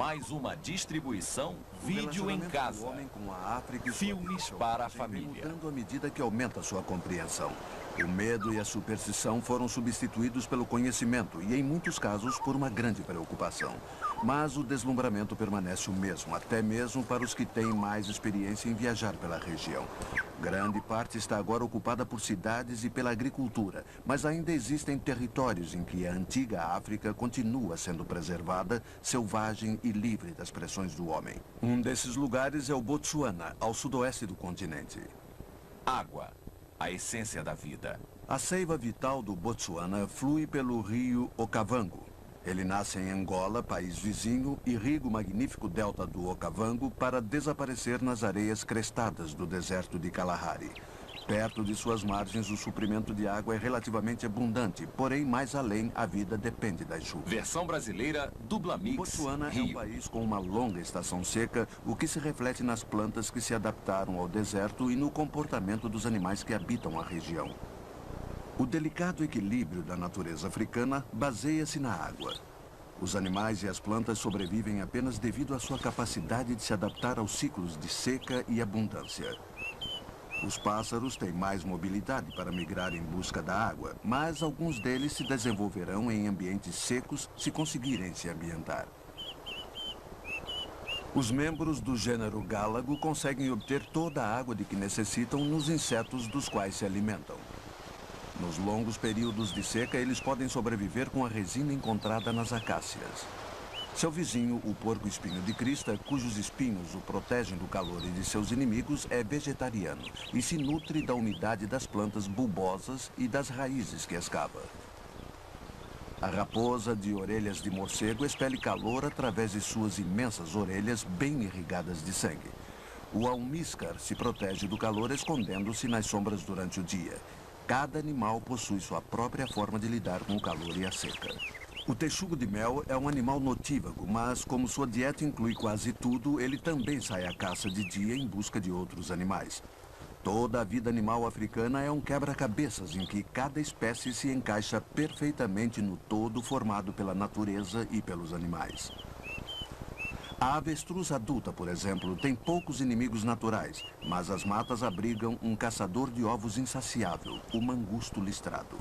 Mais uma distribuição vídeo em casa. Filmes para a família. Mudando à medida que aumenta sua compreensão. O medo e a superstição foram substituídos pelo conhecimento e, em muitos casos, por uma grande preocupação. Mas o deslumbramento permanece o mesmo, até mesmo para os que têm mais experiência em viajar pela região. Grande parte está agora ocupada por cidades e pela agricultura, mas ainda existem territórios em que a antiga África continua sendo preservada, selvagem e livre das pressões do homem. Um desses lugares é o Botsuana, ao sudoeste do continente. Água, a essência da vida. A seiva vital do Botsuana flui pelo rio Okavango. Ele nasce em Angola, país vizinho, e irriga o magnífico delta do Okavango para desaparecer nas areias crestadas do deserto de Kalahari. Perto de suas margens, o suprimento de água é relativamente abundante, porém, mais além, a vida depende das chuvas. Versão brasileira, Dubla Mix, Botsuana Rio. é um país com uma longa estação seca, o que se reflete nas plantas que se adaptaram ao deserto e no comportamento dos animais que habitam a região. O delicado equilíbrio da natureza africana baseia-se na água. Os animais e as plantas sobrevivem apenas devido à sua capacidade de se adaptar aos ciclos de seca e abundância. Os pássaros têm mais mobilidade para migrar em busca da água, mas alguns deles se desenvolverão em ambientes secos se conseguirem se ambientar. Os membros do gênero gálago conseguem obter toda a água de que necessitam nos insetos dos quais se alimentam. Nos longos períodos de seca, eles podem sobreviver com a resina encontrada nas acácias. Seu vizinho, o porco-espinho de crista, cujos espinhos o protegem do calor e de seus inimigos, é vegetariano e se nutre da umidade das plantas bulbosas e das raízes que escava. A raposa de orelhas de morcego expele calor através de suas imensas orelhas bem irrigadas de sangue. O almíscar se protege do calor escondendo-se nas sombras durante o dia. Cada animal possui sua própria forma de lidar com o calor e a seca. O texugo de mel é um animal notívago, mas como sua dieta inclui quase tudo, ele também sai à caça de dia em busca de outros animais. Toda a vida animal africana é um quebra-cabeças em que cada espécie se encaixa perfeitamente no todo formado pela natureza e pelos animais. A avestruz adulta, por exemplo, tem poucos inimigos naturais, mas as matas abrigam um caçador de ovos insaciável, o mangusto listrado.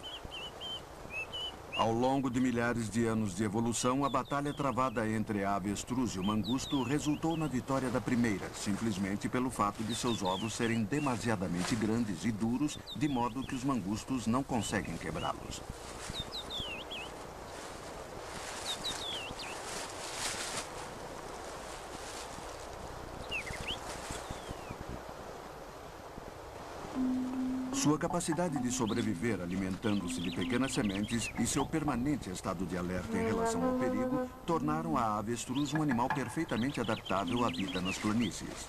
Ao longo de milhares de anos de evolução, a batalha travada entre a avestruz e o mangusto resultou na vitória da primeira, simplesmente pelo fato de seus ovos serem demasiadamente grandes e duros, de modo que os mangustos não conseguem quebrá-los. Sua capacidade de sobreviver alimentando-se de pequenas sementes e seu permanente estado de alerta em relação ao perigo tornaram a avestruz um animal perfeitamente adaptável à vida nas planícies.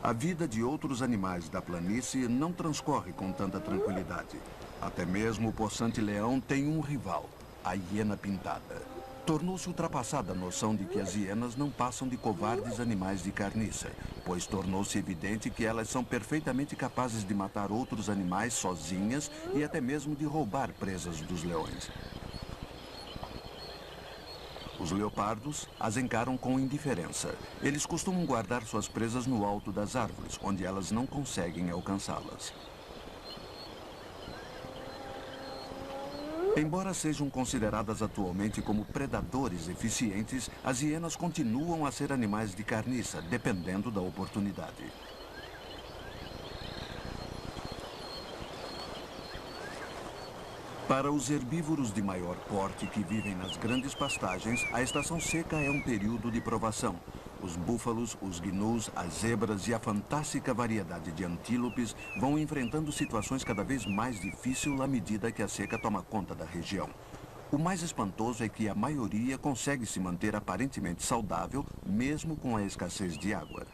A vida de outros animais da planície não transcorre com tanta tranquilidade. Até mesmo o poçante-leão tem um rival, a hiena pintada. Tornou-se ultrapassada a noção de que as hienas não passam de covardes animais de carniça, pois tornou-se evidente que elas são perfeitamente capazes de matar outros animais sozinhas e até mesmo de roubar presas dos leões. Os leopardos as encaram com indiferença. Eles costumam guardar suas presas no alto das árvores, onde elas não conseguem alcançá-las. Embora sejam consideradas atualmente como predadores eficientes, as hienas continuam a ser animais de carniça, dependendo da oportunidade. Para os herbívoros de maior porte que vivem nas grandes pastagens, a estação seca é um período de provação. Os búfalos, os gnus, as zebras e a fantástica variedade de antílopes vão enfrentando situações cada vez mais difíceis à medida que a seca toma conta da região. O mais espantoso é que a maioria consegue se manter aparentemente saudável, mesmo com a escassez de água.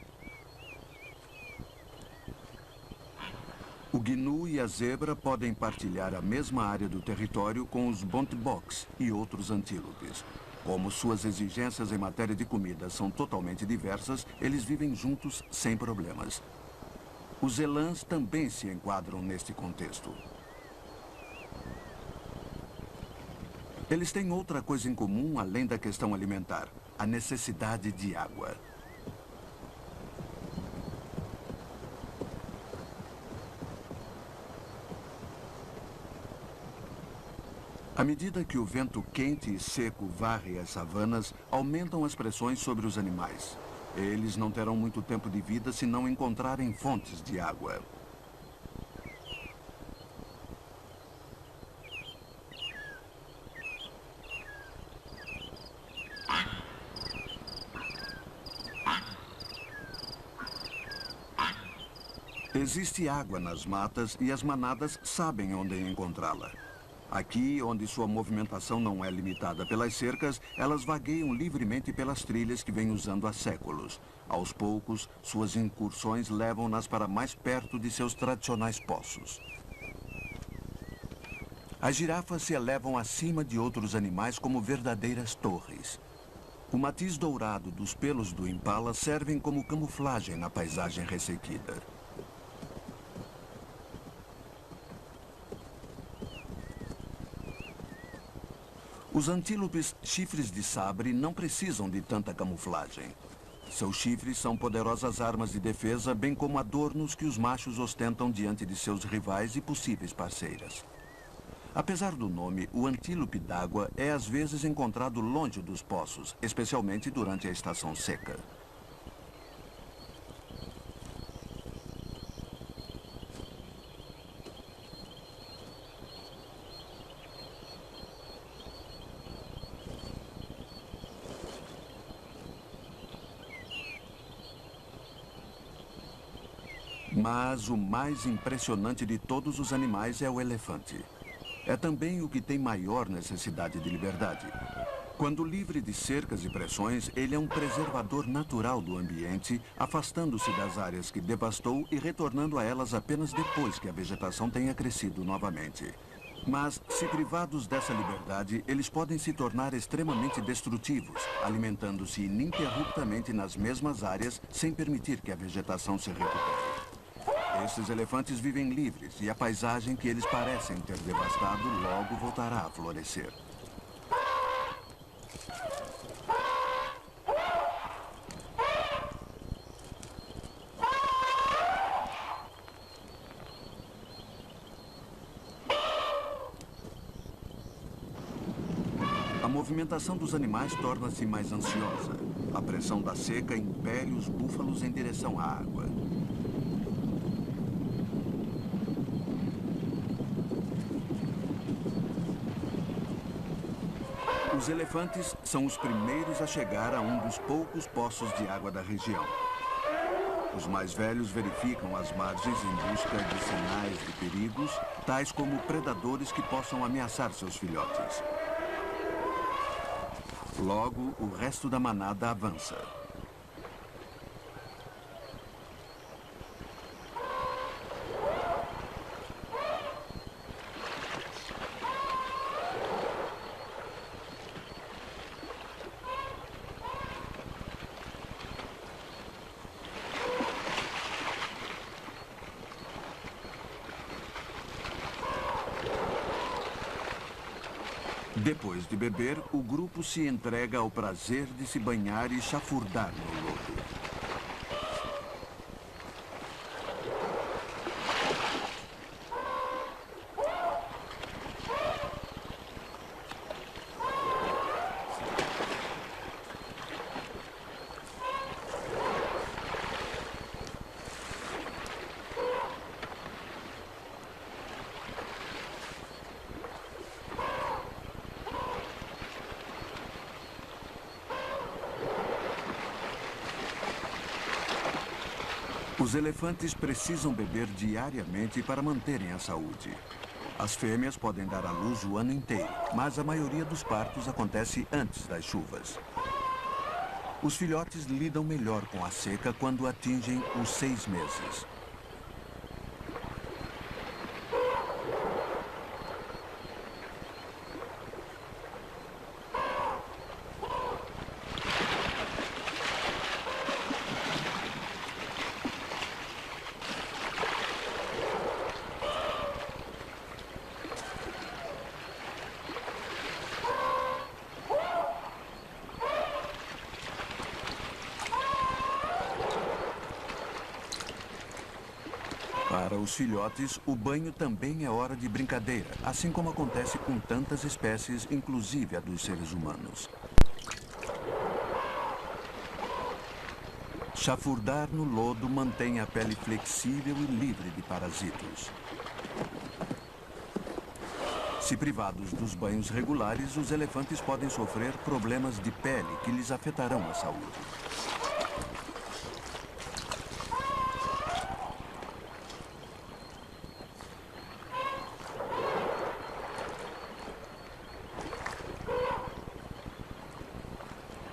O gnu e a zebra podem partilhar a mesma área do território com os bonteboks e outros antílopes. Como suas exigências em matéria de comida são totalmente diversas, eles vivem juntos sem problemas. Os elãs também se enquadram neste contexto. Eles têm outra coisa em comum além da questão alimentar: a necessidade de água. À medida que o vento quente e seco varre as savanas, aumentam as pressões sobre os animais. Eles não terão muito tempo de vida se não encontrarem fontes de água. Existe água nas matas e as manadas sabem onde encontrá-la. Aqui, onde sua movimentação não é limitada pelas cercas, elas vagueiam livremente pelas trilhas que vêm usando há séculos. Aos poucos, suas incursões levam-nas para mais perto de seus tradicionais poços. As girafas se elevam acima de outros animais como verdadeiras torres. O matiz dourado dos pelos do impala servem como camuflagem na paisagem ressequida. Os antílopes chifres de sabre não precisam de tanta camuflagem. Seus chifres são poderosas armas de defesa, bem como adornos que os machos ostentam diante de seus rivais e possíveis parceiras. Apesar do nome, o antílope d'água é às vezes encontrado longe dos poços, especialmente durante a estação seca. Mas o mais impressionante de todos os animais é o elefante. É também o que tem maior necessidade de liberdade. Quando livre de cercas e pressões, ele é um preservador natural do ambiente, afastando-se das áreas que devastou e retornando a elas apenas depois que a vegetação tenha crescido novamente. Mas, se privados dessa liberdade, eles podem se tornar extremamente destrutivos, alimentando-se ininterruptamente nas mesmas áreas, sem permitir que a vegetação se recupere. Esses elefantes vivem livres e a paisagem que eles parecem ter devastado logo voltará a florescer. A movimentação dos animais torna-se mais ansiosa. A pressão da seca impele os búfalos em direção à água. Os elefantes são os primeiros a chegar a um dos poucos poços de água da região. Os mais velhos verificam as margens em busca de sinais de perigos, tais como predadores que possam ameaçar seus filhotes. Logo, o resto da manada avança. Depois de beber, o grupo se entrega ao prazer de se banhar e chafurdar no lodo. Os elefantes precisam beber diariamente para manterem a saúde. As fêmeas podem dar à luz o ano inteiro, mas a maioria dos partos acontece antes das chuvas. Os filhotes lidam melhor com a seca quando atingem os 6 meses. Para os filhotes, o banho também é hora de brincadeira, assim como acontece com tantas espécies, inclusive a dos seres humanos. Chafurdar no lodo mantém a pele flexível e livre de parasitos. Se privados dos banhos regulares, os elefantes podem sofrer problemas de pele que lhes afetarão a saúde.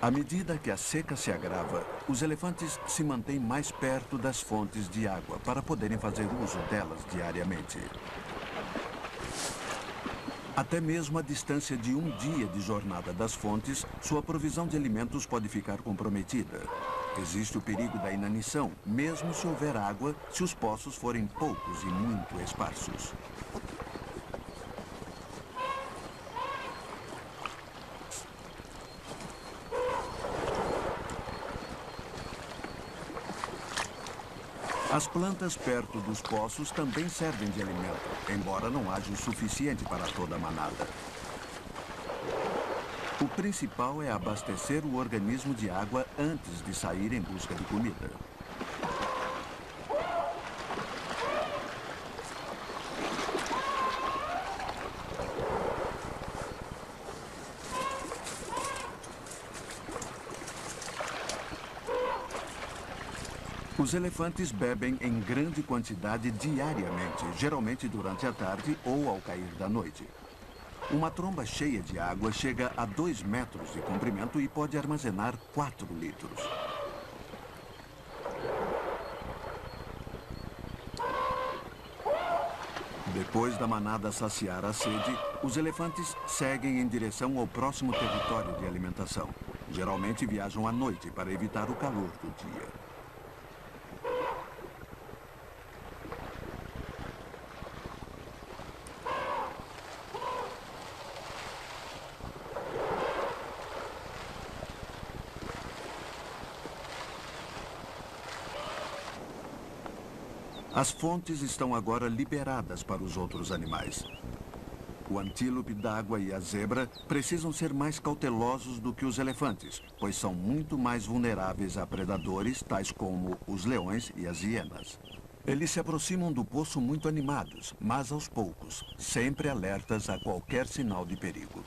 À medida que a seca se agrava, os elefantes se mantêm mais perto das fontes de água para poderem fazer uso delas diariamente. Até mesmo a distância de um dia de jornada das fontes, sua provisão de alimentos pode ficar comprometida. Existe o perigo da inanição, mesmo se houver água, se os poços forem poucos e muito esparsos. As plantas perto dos poços também servem de alimento, embora não haja o suficiente para toda a manada. O principal é abastecer o organismo de água antes de sair em busca de comida. Os elefantes bebem em grande quantidade diariamente, geralmente durante a tarde ou ao cair da noite. Uma tromba cheia de água chega a 2 metros de comprimento e pode armazenar 4 litros. Depois da manada saciar a sede, os elefantes seguem em direção ao próximo território de alimentação. Geralmente viajam à noite para evitar o calor do dia. As fontes estão agora liberadas para os outros animais. O antílope d'água e a zebra precisam ser mais cautelosos do que os elefantes, pois são muito mais vulneráveis a predadores, tais como os leões e as hienas. Eles se aproximam do poço muito animados, mas aos poucos, sempre alertas a qualquer sinal de perigo.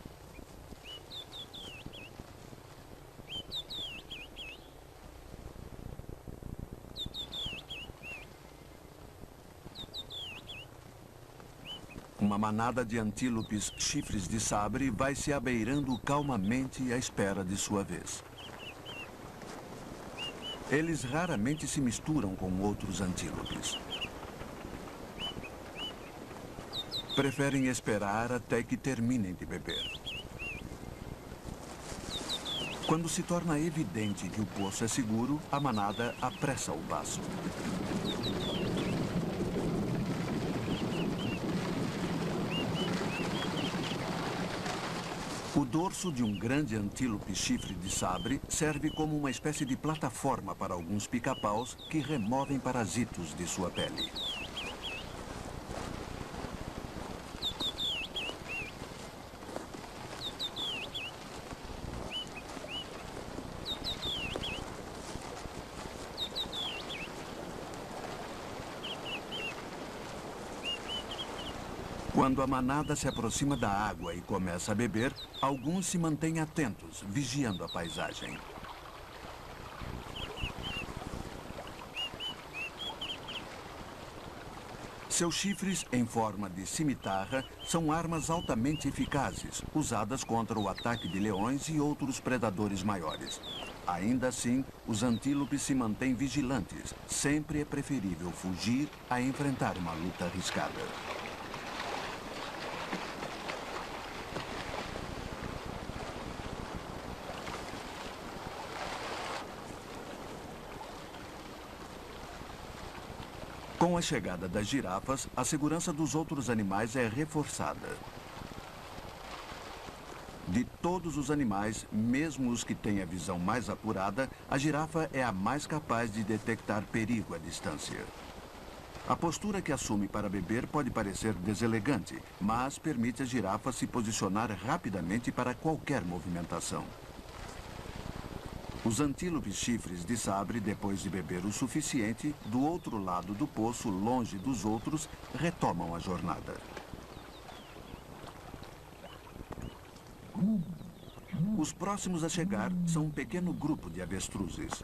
Uma manada de antílopes chifres de sabre vai se abeirando calmamente à espera de sua vez. Eles raramente se misturam com outros antílopes. Preferem esperar até que terminem de beber. Quando se torna evidente que o poço é seguro, a manada apressa o passo. O dorso de um grande antílope chifre de sabre serve como uma espécie de plataforma para alguns pica-paus que removem parasitos de sua pele. Quando a manada se aproxima da água e começa a beber, alguns se mantêm atentos, vigiando a paisagem. Seus chifres, em forma de cimitarra, são armas altamente eficazes, usadas contra o ataque de leões e outros predadores maiores. Ainda assim, os antílopes se mantêm vigilantes. Sempre é preferível fugir a enfrentar uma luta arriscada. Com a chegada das girafas, a segurança dos outros animais é reforçada. De todos os animais, mesmo os que têm a visão mais apurada, a girafa é a mais capaz de detectar perigo à distância. A postura que assume para beber pode parecer deselegante, mas permite à girafa se posicionar rapidamente para qualquer movimentação. Os antílopes chifres de sabre, depois de beber o suficiente, do outro lado do poço, longe dos outros, retomam a jornada. Os próximos a chegar são um pequeno grupo de avestruzes.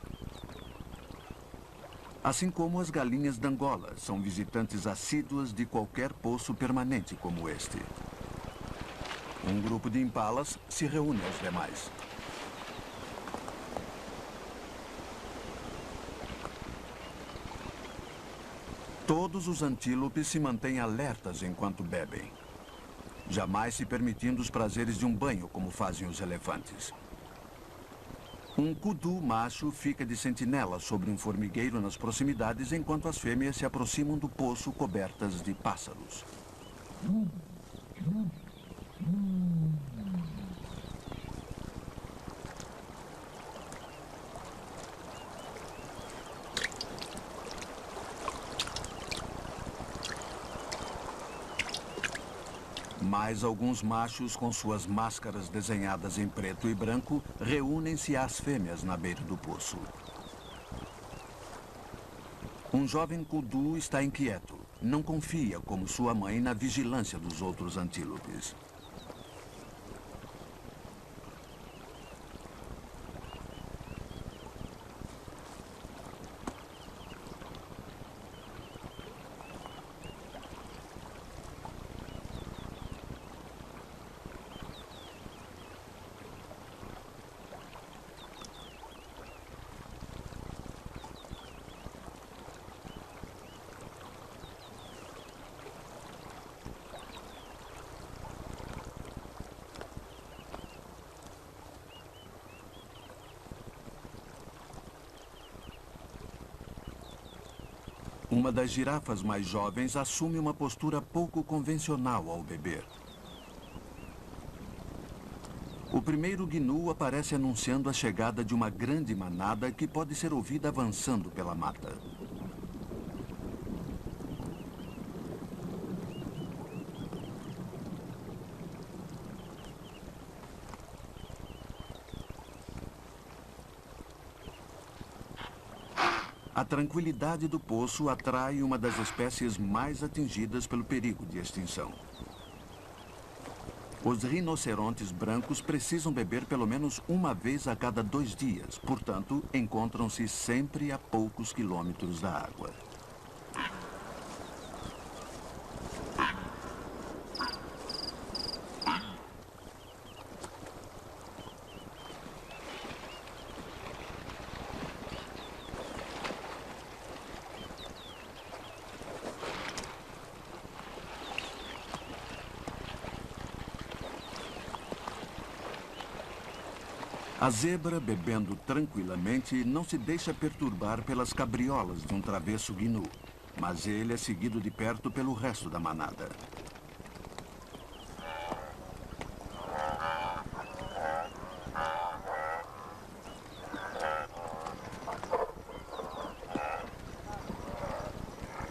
Assim como as galinhas d'Angola, são visitantes assíduas de qualquer poço permanente como este. Um grupo de impalas se reúne aos demais. Todos os antílopes se mantêm alertas enquanto bebem, jamais se permitindo os prazeres de um banho como fazem os elefantes. Um kudu macho fica de sentinela sobre um formigueiro nas proximidades enquanto as fêmeas se aproximam do poço cobertas de pássaros. Mais alguns machos, com suas máscaras desenhadas em preto e branco, reúnem-se às fêmeas na beira do poço. Um jovem kudu está inquieto. Não confia, como sua mãe, na vigilância dos outros antílopes. Uma das girafas mais jovens assume uma postura pouco convencional ao beber. O primeiro gnu aparece anunciando a chegada de uma grande manada que pode ser ouvida avançando pela mata. A tranquilidade do poço atrai uma das espécies mais atingidas pelo perigo de extinção. Os rinocerontes brancos precisam beber pelo menos uma vez a cada 2 dias, portanto, encontram-se sempre a poucos quilômetros da água. A zebra, bebendo tranquilamente, não se deixa perturbar pelas cabriolas de um travesso gnu, mas ele é seguido de perto pelo resto da manada.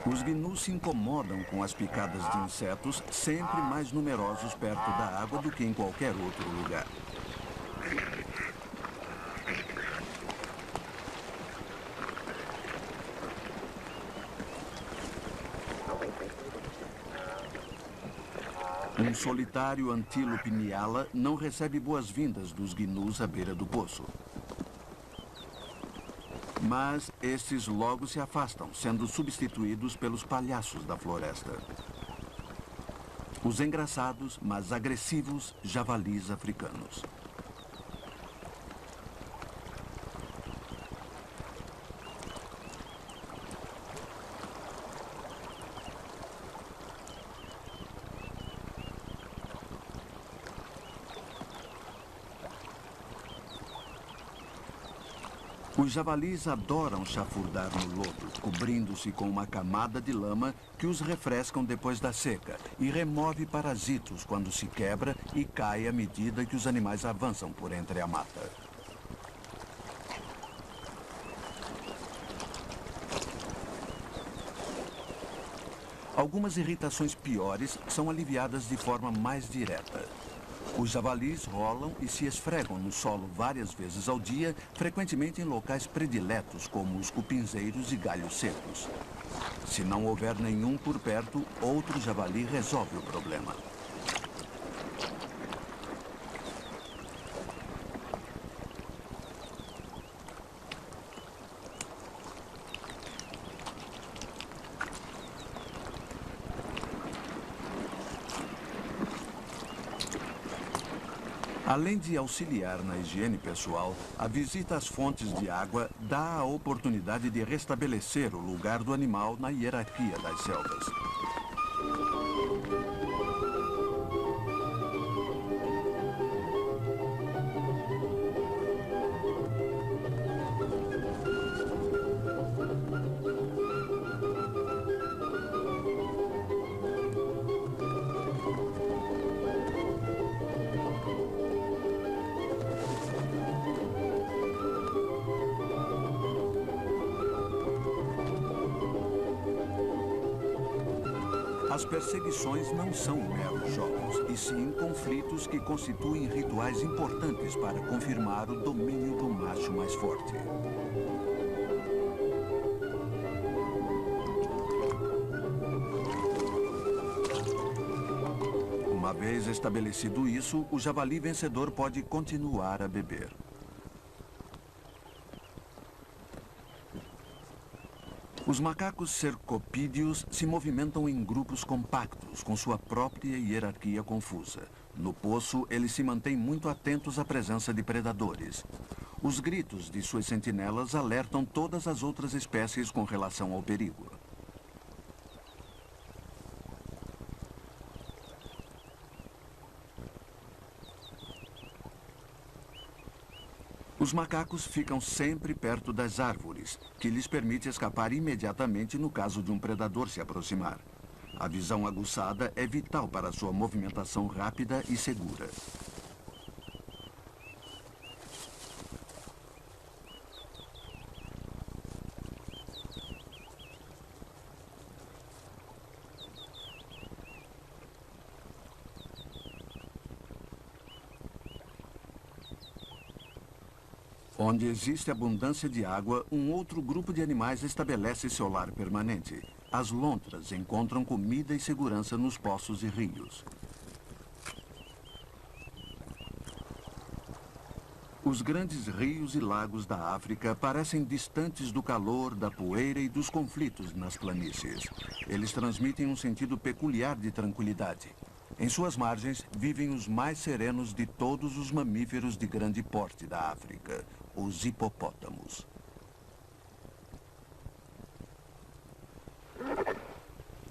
Os gnus se incomodam com as picadas de insetos, sempre mais numerosos perto da água do que em qualquer outro lugar. Um solitário antílope niala não recebe boas-vindas dos gnus à beira do poço. Mas estes logo se afastam, sendo substituídos pelos palhaços da floresta. Os engraçados, mas agressivos, javalis africanos. Os javalis adoram chafurdar no lodo, cobrindo-se com uma camada de lama que os refrescam depois da seca e remove parasitos quando se quebra e cai à medida que os animais avançam por entre a mata. Algumas irritações piores são aliviadas de forma mais direta. Os javalis rolam e se esfregam no solo várias vezes ao dia, frequentemente em locais prediletos como os cupinzeiros e galhos secos. Se não houver nenhum por perto, outro javali resolve o problema. Além de auxiliar na higiene pessoal, a visita às fontes de água dá a oportunidade de restabelecer o lugar do animal na hierarquia das selvas. As perseguições não são meros jogos, e sim conflitos que constituem rituais importantes para confirmar o domínio do macho mais forte. Uma vez estabelecido isso, o javali vencedor pode continuar a beber. Os macacos cercopídeos se movimentam em grupos compactos, com sua própria hierarquia confusa. No poço, eles se mantêm muito atentos à presença de predadores. Os gritos de suas sentinelas alertam todas as outras espécies com relação ao perigo. Os macacos ficam sempre perto das árvores, que lhes permite escapar imediatamente no caso de um predador se aproximar. A visão aguçada é vital para sua movimentação rápida e segura. Onde existe abundância de água, um outro grupo de animais estabelece seu lar permanente. As lontras encontram comida e segurança nos poços e rios. Os grandes rios e lagos da África parecem distantes do calor, da poeira e dos conflitos nas planícies. Eles transmitem um sentido peculiar de tranquilidade. Em suas margens vivem os mais serenos de todos os mamíferos de grande porte da África, os hipopótamos.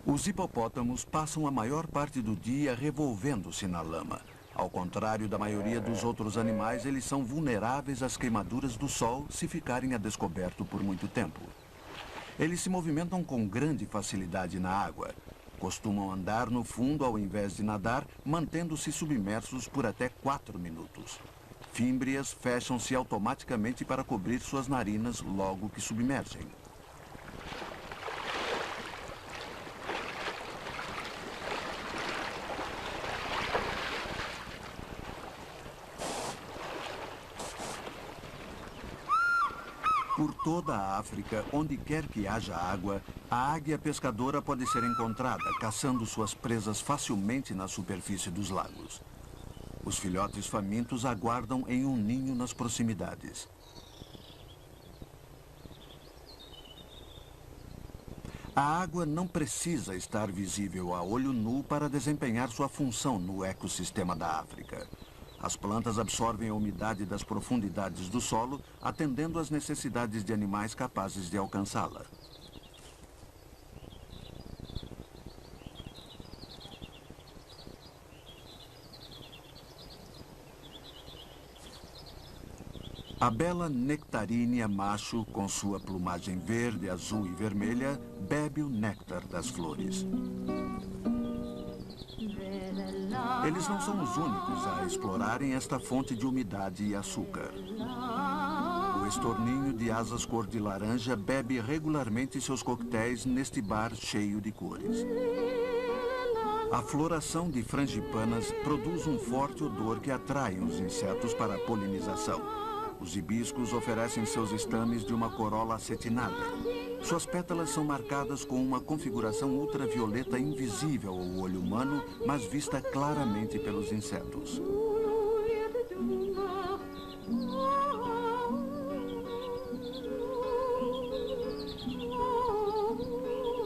Os hipopótamos passam a maior parte do dia revolvendo-se na lama. Ao contrário da maioria dos outros animais, eles são vulneráveis às queimaduras do sol se ficarem a descoberto por muito tempo. Eles se movimentam com grande facilidade na água. Costumam andar no fundo ao invés de nadar, mantendo-se submersos por até 4 minutos. Fímbrias fecham-se automaticamente para cobrir suas narinas logo que submergem. Por toda a África, onde quer que haja água, a águia pescadora pode ser encontrada caçando suas presas facilmente na superfície dos lagos. Os filhotes famintos aguardam em um ninho nas proximidades. A água não precisa estar visível a olho nu para desempenhar sua função no ecossistema da África. As plantas absorvem a umidade das profundidades do solo, atendendo às necessidades de animais capazes de alcançá-la. A bela nectarínia macho, com sua plumagem verde, azul e vermelha, bebe o néctar das flores. Eles não são os únicos a explorarem esta fonte de umidade e açúcar. O estorninho de asas cor de laranja bebe regularmente seus coquetéis neste bar cheio de cores. A floração de frangipanas produz um forte odor que atrai os insetos para a polinização. Os hibiscos oferecem seus estames de uma corola acetinada. Suas pétalas são marcadas com uma configuração ultravioleta invisível ao olho humano, mas vista claramente pelos insetos.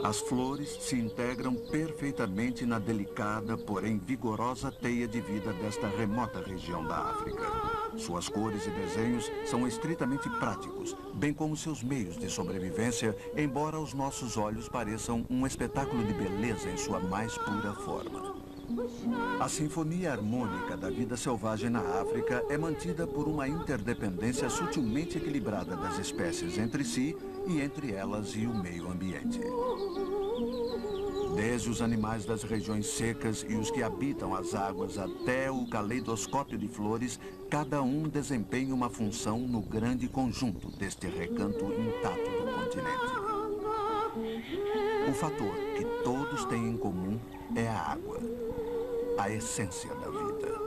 As flores se integram perfeitamente na delicada, porém vigorosa teia de vida desta remota região da África. Suas cores e desenhos são estritamente práticos, bem como seus meios de sobrevivência, embora aos nossos olhos pareçam um espetáculo de beleza em sua mais pura forma. A sinfonia harmônica da vida selvagem na África é mantida por uma interdependência sutilmente equilibrada das espécies entre si e entre elas e o meio ambiente. Desde os animais das regiões secas e os que habitam as águas até o caleidoscópio de flores, cada um desempenha uma função no grande conjunto deste recanto intacto do continente. O fator que todos têm em comum é a água, a essência da vida.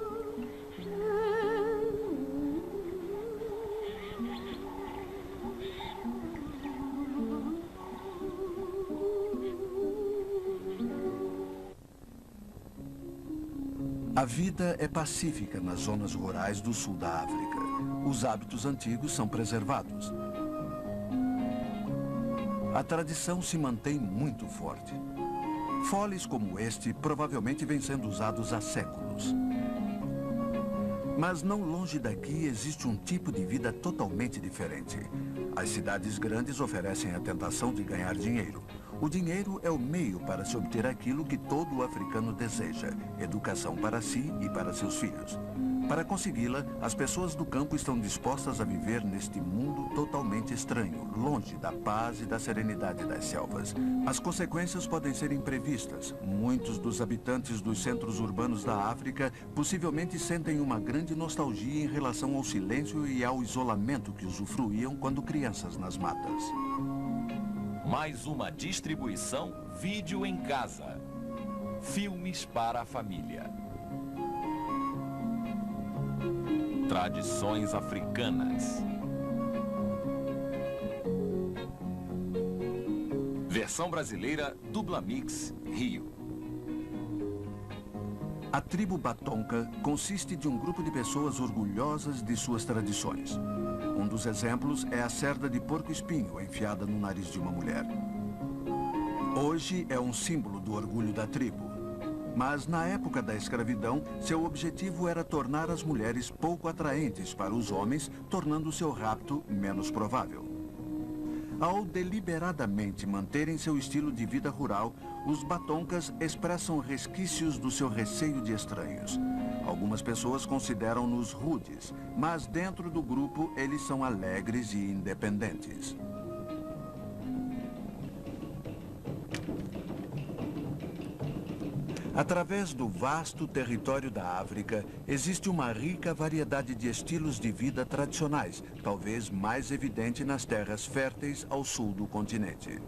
A vida é pacífica nas zonas rurais do sul da África. Os hábitos antigos são preservados. A tradição se mantém muito forte. Foles como este provavelmente vêm sendo usados há séculos. Mas não longe daqui existe um tipo de vida totalmente diferente. As cidades grandes oferecem a tentação de ganhar dinheiro. O dinheiro é o meio para se obter aquilo que todo africano deseja, educação para si e para seus filhos. Para consegui-la, as pessoas do campo estão dispostas a viver neste mundo totalmente estranho, longe da paz e da serenidade das selvas. As consequências podem ser imprevistas. Muitos dos habitantes dos centros urbanos da África possivelmente sentem uma grande nostalgia em relação ao silêncio e ao isolamento que usufruíam quando crianças nas matas. Mais uma distribuição Vídeo em Casa. Filmes para a família. Tradições africanas. Versão brasileira Dublamix Rio. A tribo Batonka consiste de um grupo de pessoas orgulhosas de suas tradições. Um dos exemplos é a cerda de porco-espinho enfiada no nariz de uma mulher. Hoje é um símbolo do orgulho da tribo. Mas na época da escravidão, seu objetivo era tornar as mulheres pouco atraentes para os homens, tornando seu rapto menos provável. Ao deliberadamente manterem seu estilo de vida rural, os Batonkas expressam resquícios do seu receio de estranhos. Algumas pessoas consideram-nos rudes, mas dentro do grupo eles são alegres e independentes. Através do vasto território da África, existe uma rica variedade de estilos de vida tradicionais, talvez mais evidente nas terras férteis ao sul do continente.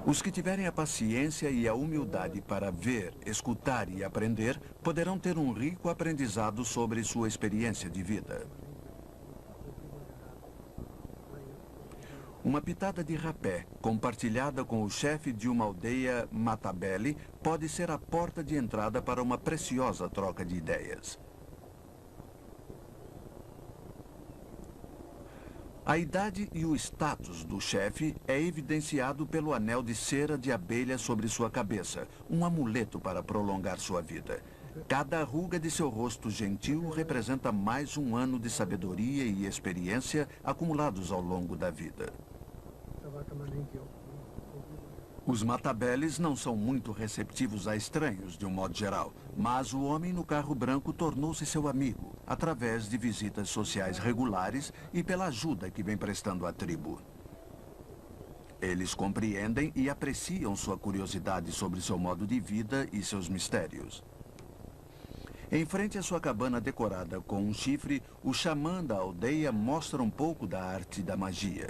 Os que tiverem a paciência e a humildade para ver, escutar e aprender, poderão ter um rico aprendizado sobre sua experiência de vida. Uma pitada de rapé, compartilhada com o chefe de uma aldeia Matabele, pode ser a porta de entrada para uma preciosa troca de ideias. A idade e o status do chefe é evidenciado pelo anel de cera de abelha sobre sua cabeça, um amuleto para prolongar sua vida. Cada ruga de seu rosto gentil representa mais um ano de sabedoria e experiência acumulados ao longo da vida. Os Matabeles não são muito receptivos a estranhos, de um modo geral, mas o homem no carro branco tornou-se seu amigo, através de visitas sociais regulares e pela ajuda que vem prestando à tribo. Eles compreendem e apreciam sua curiosidade sobre seu modo de vida e seus mistérios. Em frente à sua cabana decorada com um chifre, o xamã da aldeia mostra um pouco da arte da magia.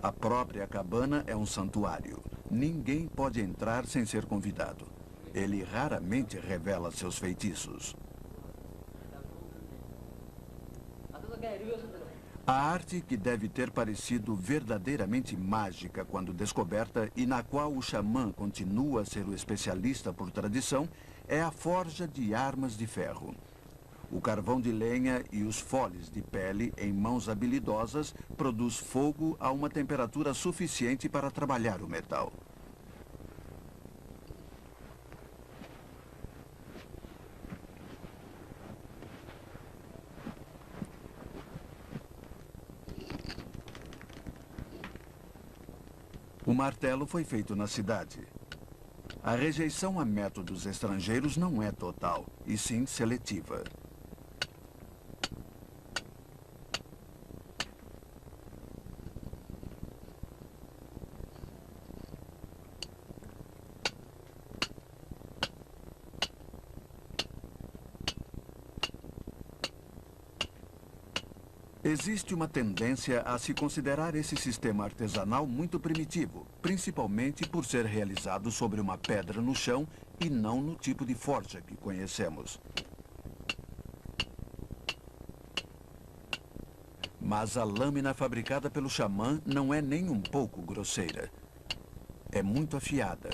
A própria cabana é um santuário. Ninguém pode entrar sem ser convidado. Ele raramente revela seus feitiços. A arte, que deve ter parecido verdadeiramente mágica quando descoberta e na qual o xamã continua a ser o especialista por tradição, é a forja de armas de ferro. O carvão de lenha e os foles de pele em mãos habilidosas produz fogo a uma temperatura suficiente para trabalhar o metal. O martelo foi feito na cidade. A rejeição a métodos estrangeiros não é total, e sim seletiva. Existe uma tendência a se considerar esse sistema artesanal muito primitivo, principalmente por ser realizado sobre uma pedra no chão e não no tipo de forja que conhecemos. Mas a lâmina fabricada pelo xamã não é nem um pouco grosseira. É muito afiada.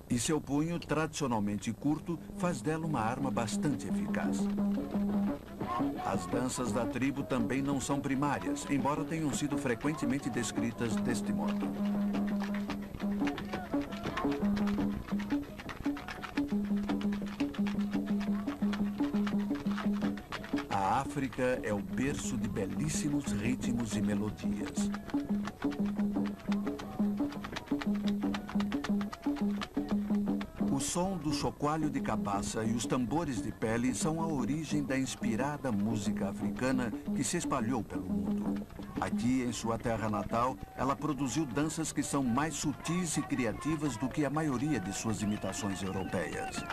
E seu punho, tradicionalmente curto, faz dela uma arma bastante eficaz. As danças da tribo também não são primárias, embora tenham sido frequentemente descritas deste modo. A África é o berço de belíssimos ritmos e melodias. O som do chocalho de cabaça e os tambores de pele são a origem da inspirada música africana que se espalhou pelo mundo. Aqui, em sua terra natal, ela produziu danças que são mais sutis e criativas do que a maioria de suas imitações europeias.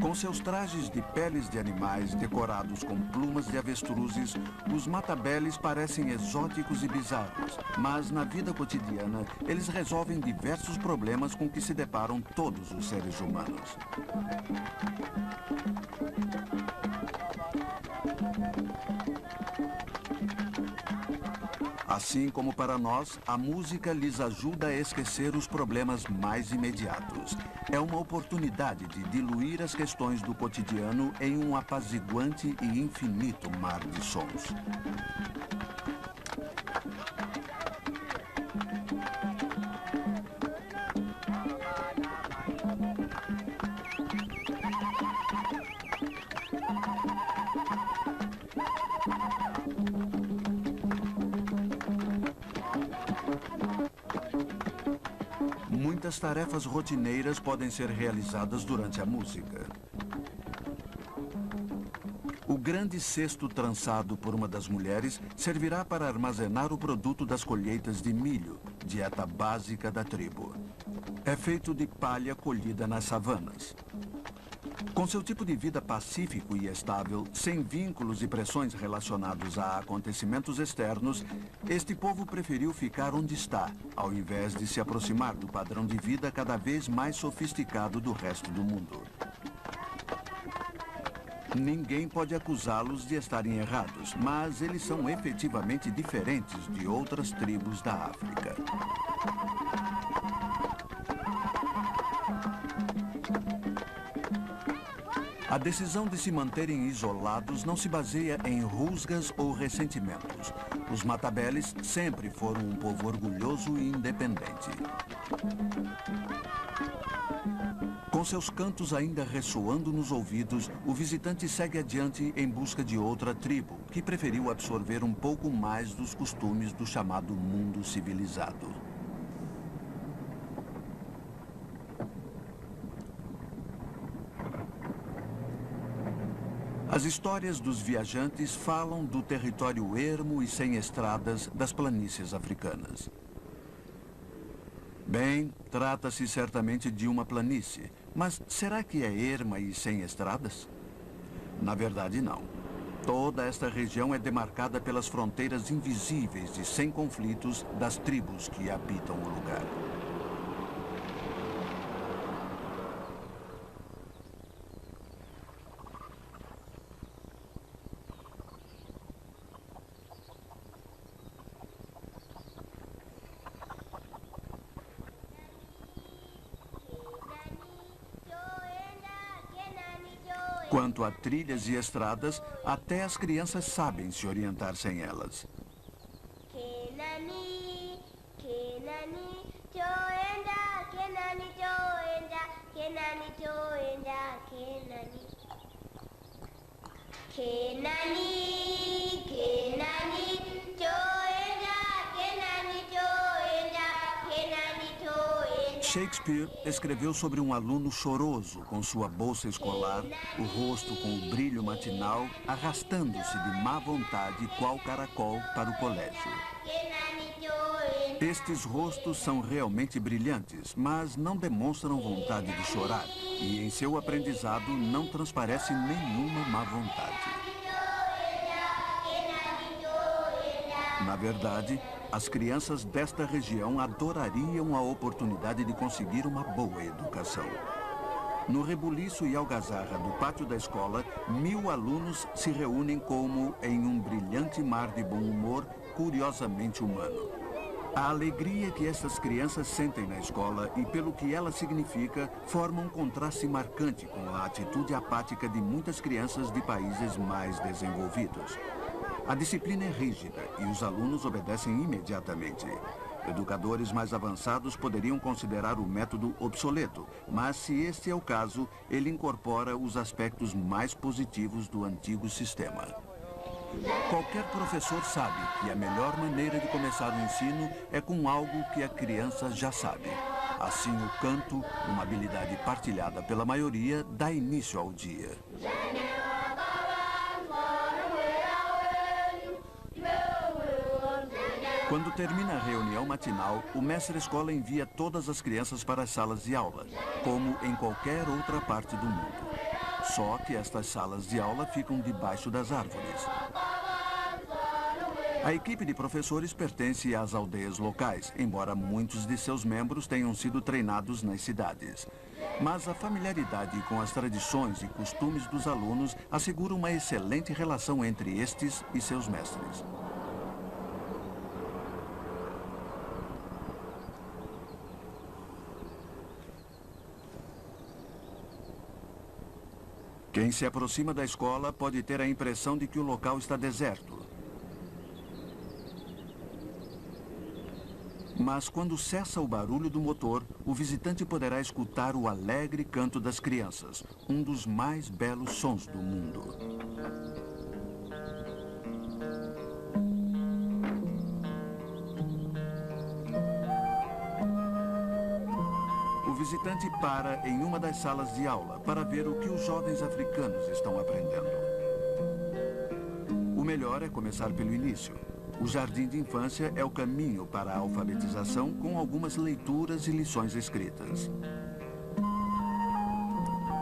Com seus trajes de peles de animais decorados com plumas de avestruzes, os matabeles parecem exóticos e bizarros, mas na vida cotidiana eles resolvem diversos problemas com que se deparam todos os seres humanos. Assim como para nós, a música lhes ajuda a esquecer os problemas mais imediatos. É uma oportunidade de diluir as questões do cotidiano em um apaziguante e infinito mar de sons. Muitas tarefas rotineiras podem ser realizadas durante a música. O grande cesto trançado por uma das mulheres servirá para armazenar o produto das colheitas de milho, dieta básica da tribo. É feito de palha colhida nas savanas. Com seu tipo de vida pacífico e estável, sem vínculos e pressões relacionados a acontecimentos externos, este povo preferiu ficar onde está, ao invés de se aproximar do padrão de vida cada vez mais sofisticado do resto do mundo. Ninguém pode acusá-los de estarem errados, mas eles são efetivamente diferentes de outras tribos da África. A decisão de se manterem isolados não se baseia em rusgas ou ressentimentos. Os matabeles sempre foram um povo orgulhoso e independente. Com seus cantos ainda ressoando nos ouvidos, o visitante segue adiante em busca de outra tribo, que preferiu absorver um pouco mais dos costumes do chamado mundo civilizado. As histórias dos viajantes falam do território ermo e sem estradas das planícies africanas. Bem, trata-se certamente de uma planície, mas será que é erma e sem estradas? Na verdade, não. Toda esta região é demarcada pelas fronteiras invisíveis e sem conflitos das tribos que habitam o lugar. Quanto a trilhas e estradas, até as crianças sabem se orientar sem elas. Shakespeare escreveu sobre um aluno choroso com sua bolsa escolar, o rosto com o brilho matinal, arrastando-se de má vontade qual caracol para o colégio. Estes rostos são realmente brilhantes, mas não demonstram vontade de chorar, e em seu aprendizado não transparece nenhuma má vontade. Na verdade, as crianças desta região adorariam a oportunidade de conseguir uma boa educação. No rebuliço e algazarra do pátio da escola, 1000 alunos se reúnem como em um brilhante mar de bom humor, curiosamente humano. A alegria que essas crianças sentem na escola e pelo que ela significa forma um contraste marcante com a atitude apática de muitas crianças de países mais desenvolvidos. A disciplina é rígida e os alunos obedecem imediatamente. Educadores mais avançados poderiam considerar o método obsoleto, mas se este é o caso, ele incorpora os aspectos mais positivos do antigo sistema. Qualquer professor sabe que a melhor maneira de começar o ensino é com algo que a criança já sabe. Assim, o canto, uma habilidade partilhada pela maioria, dá início ao dia. Quando termina a reunião matinal, o mestre-escola envia todas as crianças para as salas de aula, como em qualquer outra parte do mundo. Só que estas salas de aula ficam debaixo das árvores. A equipe de professores pertence às aldeias locais, embora muitos de seus membros tenham sido treinados nas cidades. Mas a familiaridade com as tradições e costumes dos alunos assegura uma excelente relação entre estes e seus mestres. Quem se aproxima da escola pode ter a impressão de que o local está deserto. Mas quando cessa o barulho do motor, o visitante poderá escutar o alegre canto das crianças, um dos mais belos sons do mundo. O visitante para em uma das salas de aula para ver o que os jovens africanos estão aprendendo. O melhor é começar pelo início. O jardim de infância é o caminho para a alfabetização com algumas leituras e lições escritas.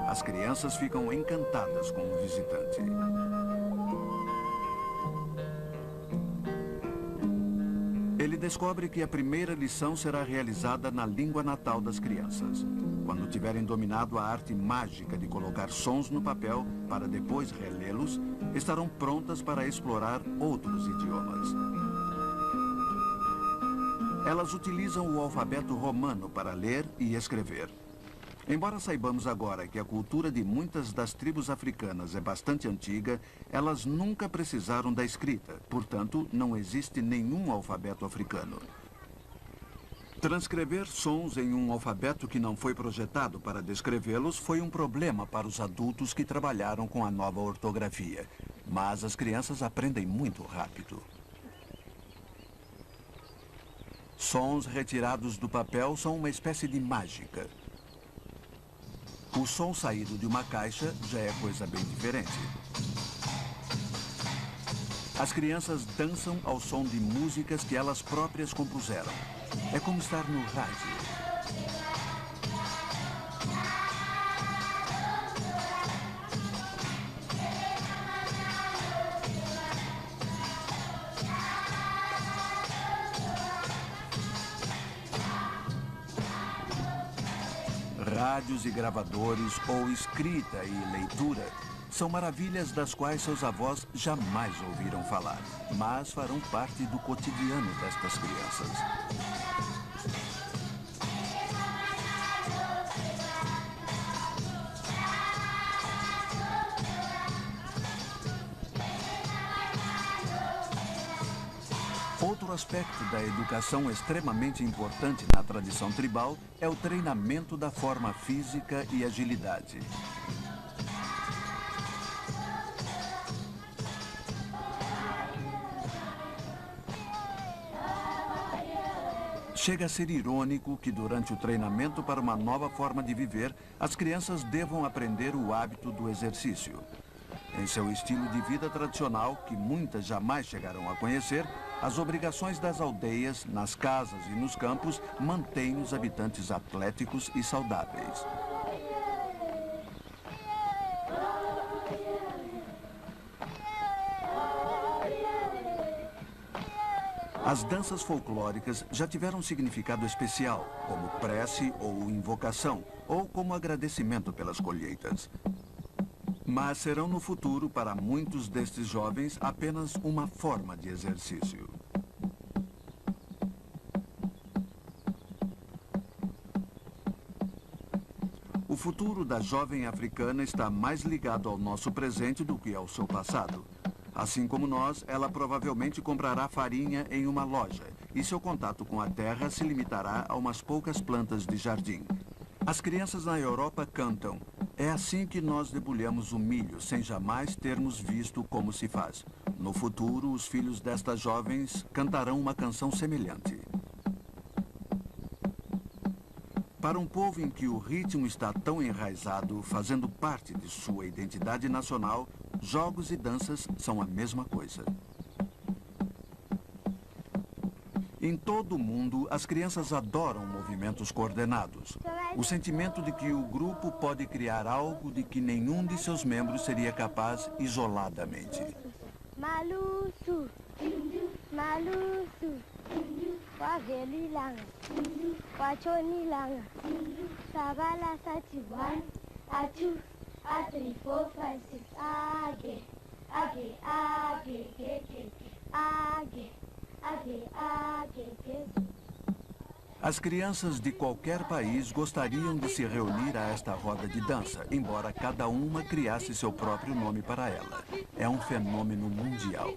As crianças ficam encantadas com o visitante. Ele descobre que a primeira lição será realizada na língua natal das crianças. Quando tiverem dominado a arte mágica de colocar sons no papel para depois relê-los, estarão prontas para explorar outros idiomas. Elas utilizam o alfabeto romano para ler e escrever. Embora saibamos agora que a cultura de muitas das tribos africanas é bastante antiga, elas nunca precisaram da escrita, portanto, não existe nenhum alfabeto africano. Transcrever sons em um alfabeto que não foi projetado para descrevê-los foi um problema para os adultos que trabalharam com a nova ortografia. Mas as crianças aprendem muito rápido. Sons retirados do papel são uma espécie de mágica. O som saído de uma caixa já é coisa bem diferente. As crianças dançam ao som de músicas que elas próprias compuseram. É como estar no rádio. Rádios e gravadores, ou escrita e leitura, são maravilhas das quais seus avós jamais ouviram falar, mas farão parte do cotidiano destas crianças. Outro aspecto da educação extremamente importante na tradição tribal é o treinamento da forma física e agilidade. Chega a ser irônico que durante o treinamento para uma nova forma de viver, as crianças devam aprender o hábito do exercício. Em seu estilo de vida tradicional, que muitas jamais chegarão a conhecer, as obrigações das aldeias, nas casas e nos campos, mantêm os habitantes atléticos e saudáveis. As danças folclóricas já tiveram um significado especial, como prece ou invocação, ou como agradecimento pelas colheitas. Mas serão no futuro, para muitos destes jovens, apenas uma forma de exercício. O futuro da jovem africana está mais ligado ao nosso presente do que ao seu passado. Assim como nós, ela provavelmente comprará farinha em uma loja e seu contato com a terra se limitará a umas poucas plantas de jardim. As crianças na Europa cantam: "É assim que nós debulhamos o milho, sem jamais termos visto como se faz." No futuro, os filhos destas jovens cantarão uma canção semelhante. Para um povo em que o ritmo está tão enraizado, fazendo parte de sua identidade nacional, jogos e danças são a mesma coisa. Em todo o mundo, as crianças adoram movimentos coordenados. O sentimento de que o grupo pode criar algo de que nenhum de seus membros seria capaz isoladamente. Malusu, malusu, wavelilanga, wachonilanga, sabala sati 1, a 2, a 3, 4, 5, 6, age, age, age, age, age, age, age, age. As crianças de qualquer país gostariam de se reunir a esta roda de dança, embora cada uma criasse seu próprio nome para ela. É um fenômeno mundial.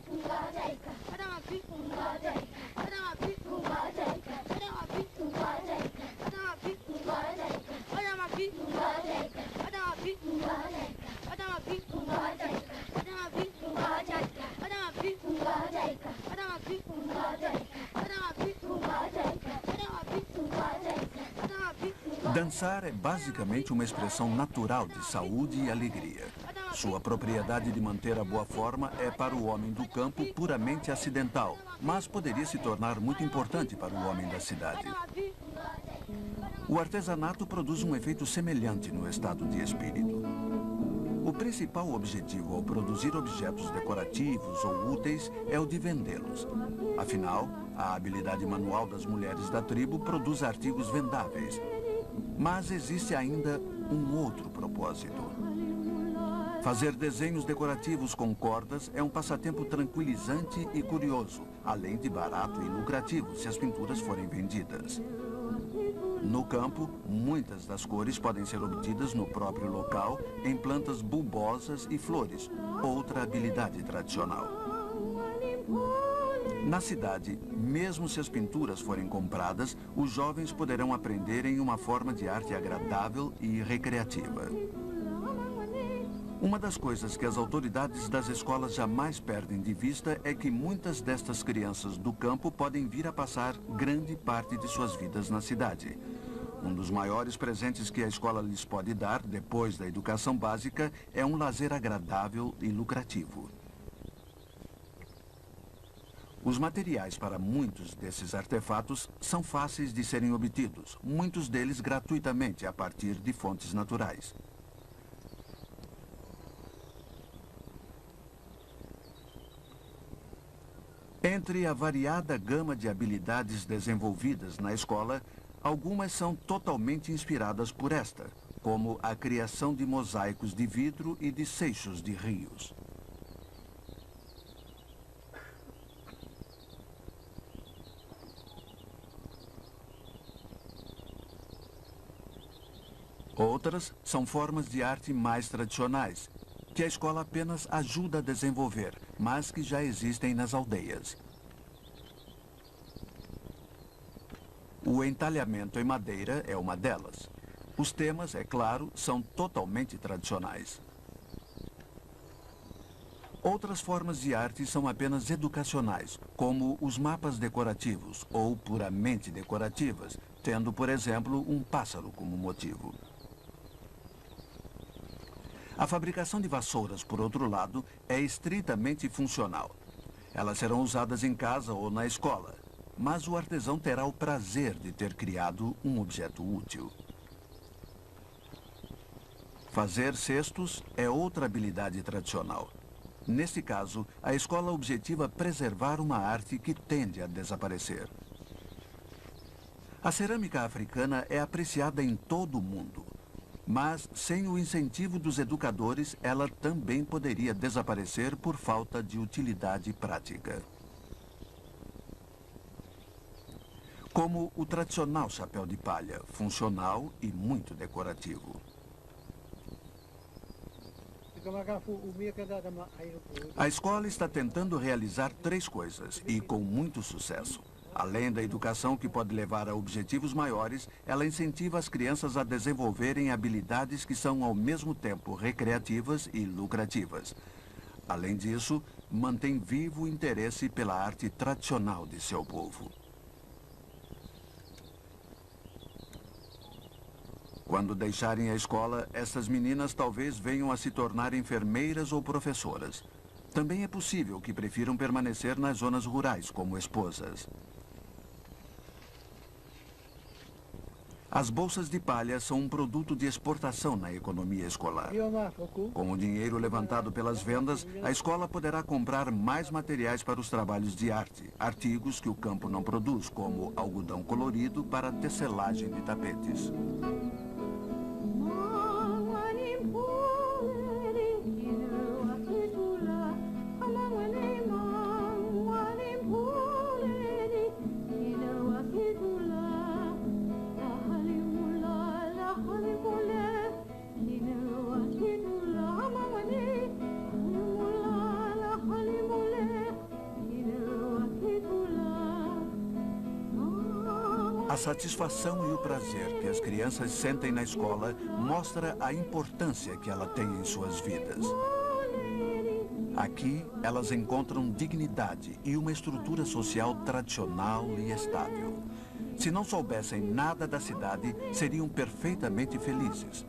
Dançar é basicamente uma expressão natural de saúde e alegria. Sua propriedade de manter a boa forma é para o homem do campo puramente acidental, mas poderia se tornar muito importante para o homem da cidade. O artesanato produz um efeito semelhante no estado de espírito. O principal objetivo ao produzir objetos decorativos ou úteis é o de vendê-los. Afinal, a habilidade manual das mulheres da tribo produz artigos vendáveis. Mas existe ainda um outro propósito. Fazer desenhos decorativos com cordas é um passatempo tranquilizante e curioso, além de barato e lucrativo se as pinturas forem vendidas. No campo, muitas das cores podem ser obtidas no próprio local, em plantas bulbosas e flores, outra habilidade tradicional. Na cidade, mesmo se as pinturas forem compradas, os jovens poderão aprender em uma forma de arte agradável e recreativa. Uma das coisas que as autoridades das escolas jamais perdem de vista é que muitas destas crianças do campo podem vir a passar grande parte de suas vidas na cidade. Um dos maiores presentes que a escola lhes pode dar, depois da educação básica, é um lazer agradável e lucrativo. Os materiais para muitos desses artefatos são fáceis de serem obtidos, muitos deles gratuitamente a partir de fontes naturais. Entre a variada gama de habilidades desenvolvidas na escola, algumas são totalmente inspiradas por esta, como a criação de mosaicos de vidro e de seixos de rios. Outras são formas de arte mais tradicionais, que a escola apenas ajuda a desenvolver, mas que já existem nas aldeias. O entalhamento em madeira é uma delas. Os temas, é claro, são totalmente tradicionais. Outras formas de arte são apenas educacionais, como os mapas decorativos, ou puramente decorativas, tendo, por exemplo, um pássaro como motivo. A fabricação de vassouras, por outro lado, é estritamente funcional. Elas serão usadas em casa ou na escola, mas o artesão terá o prazer de ter criado um objeto útil. Fazer cestos é outra habilidade tradicional. Neste caso, a escola objetiva preservar uma arte que tende a desaparecer. A cerâmica africana é apreciada em todo o mundo. Mas, sem o incentivo dos educadores, ela também poderia desaparecer por falta de utilidade prática. Como o tradicional chapéu de palha, funcional e muito decorativo. A escola está tentando realizar 3 coisas, e com muito sucesso. Além da educação que pode levar a objetivos maiores, ela incentiva as crianças a desenvolverem habilidades que são ao mesmo tempo recreativas e lucrativas. Além disso, mantém vivo o interesse pela arte tradicional de seu povo. Quando deixarem a escola, essas meninas talvez venham a se tornar enfermeiras ou professoras. Também é possível que prefiram permanecer nas zonas rurais como esposas. As bolsas de palha são um produto de exportação na economia escolar. Com o dinheiro levantado pelas vendas, a escola poderá comprar mais materiais para os trabalhos de arte, artigos que o campo não produz, como algodão colorido para tecelagem de tapetes. A satisfação e o prazer que as crianças sentem na escola mostra a importância que ela tem em suas vidas. Aqui, elas encontram dignidade e uma estrutura social tradicional e estável. Se não soubessem nada da cidade, seriam perfeitamente felizes.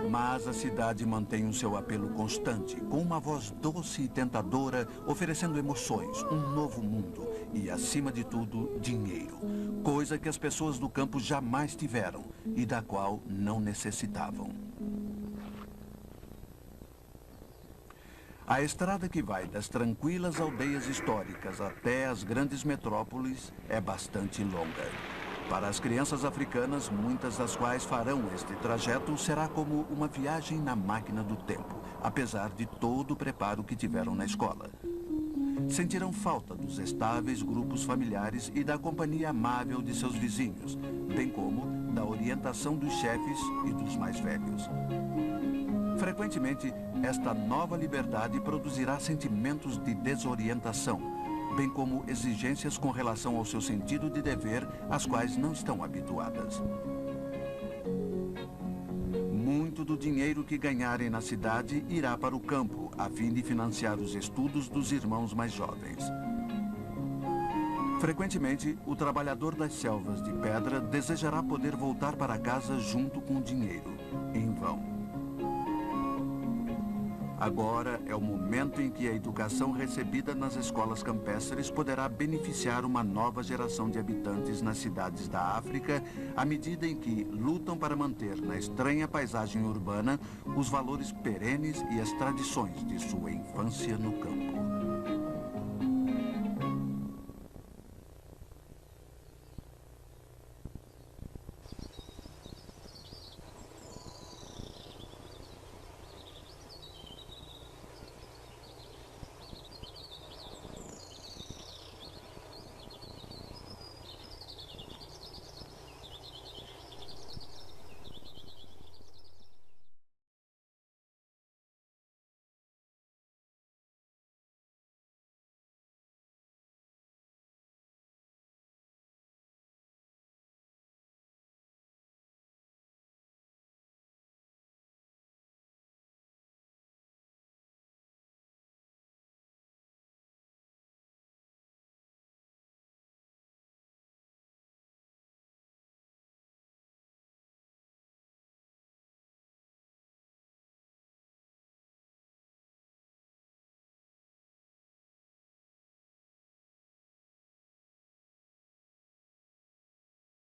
Mas a cidade mantém o seu apelo constante, com uma voz doce e tentadora, oferecendo emoções, um novo mundo e, acima de tudo, dinheiro. Coisa que as pessoas do campo jamais tiveram e da qual não necessitavam. A estrada que vai das tranquilas aldeias históricas até as grandes metrópoles é bastante longa. Para as crianças africanas, muitas das quais farão este trajeto, será como uma viagem na máquina do tempo, apesar de todo o preparo que tiveram na escola. Sentirão falta dos estáveis grupos familiares e da companhia amável de seus vizinhos, bem como da orientação dos chefes e dos mais velhos. Frequentemente, esta nova liberdade produzirá sentimentos de desorientação, bem como exigências com relação ao seu sentido de dever, às quais não estão habituadas. Muito do dinheiro que ganharem na cidade irá para o campo, a fim de financiar os estudos dos irmãos mais jovens. Frequentemente, o trabalhador das selvas de pedra desejará poder voltar para casa junto com o dinheiro, em vão. Agora é o momento em que a educação recebida nas escolas campestres poderá beneficiar uma nova geração de habitantes nas cidades da África, à medida em que lutam para manter na estranha paisagem urbana os valores perenes e as tradições de sua infância no campo.